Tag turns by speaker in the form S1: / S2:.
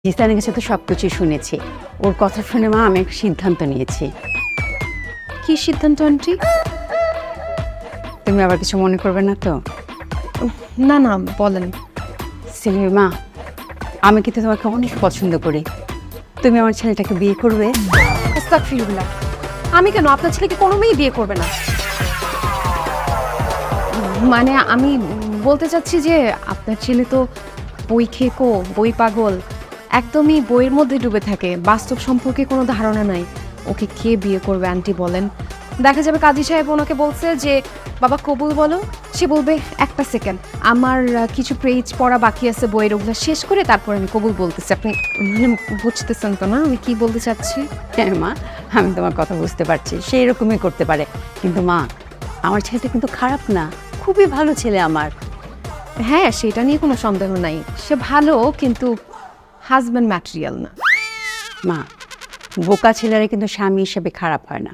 S1: জিসানের কাছে তো সব কিছুই শুনেছি। ওর কথা শুনে মা আমি একটা সিদ্ধান্ত নিয়েছি।
S2: কি সিদ্ধান্ত আন্টি?
S1: তুমি আবার কিছু মনে করবে না তো?
S2: না না, বলেন।
S1: সেলিমের মা, আমি কিন্তু তোমাকে অনেক পছন্দ করি। তুমি আমার ছেলেটাকে বিয়ে করবে?
S2: আস্তাগফিরুল্লাহ। আমি কেন? আপনার ছেলেকে কোনো মেয়েই বিয়ে করবে না। মানে আমি বলতে চাচ্ছি যে আপনার ছেলে তো বই খেকো, বই পাগল, একদমই বইয়ের মধ্যে ডুবে থাকে, বাস্তব সম্পর্কে কোনো ধারণা নাই। ওকে কে বিয়ে করবে আন্টি বলেন? দেখা যাবে কাজী সাহেব ওনাকে বলছে যে বাবা কবুল বলো, সে বলবে একটা সেকেন্ড, আমার কিছু পেজ পড়া বাকি আছে বইয়ের, ওগুলো শেষ করে তারপর আমি কবুল বলতেছি। আপনি মানে বুঝতেছেন তো না আমি কি বলতে চাচ্ছি?
S1: হ্যাঁ মা, আমি তোমার কথা বুঝতে পারছি, সেই রকমই করতে পারে। কিন্তু মা, আমার ছেলেটা কিন্তু খারাপ না, খুবই ভালো ছেলে আমার।
S2: হ্যাঁ, সেটা নিয়ে কোনো সন্দেহ নাই, সে ভালো, কিন্তু হাজব্যান্ড ম্যাটেরিয়াল না।
S1: মা, বোকা ছেলেরা কিন্তু স্বামী হিসেবে খারাপ হয় না।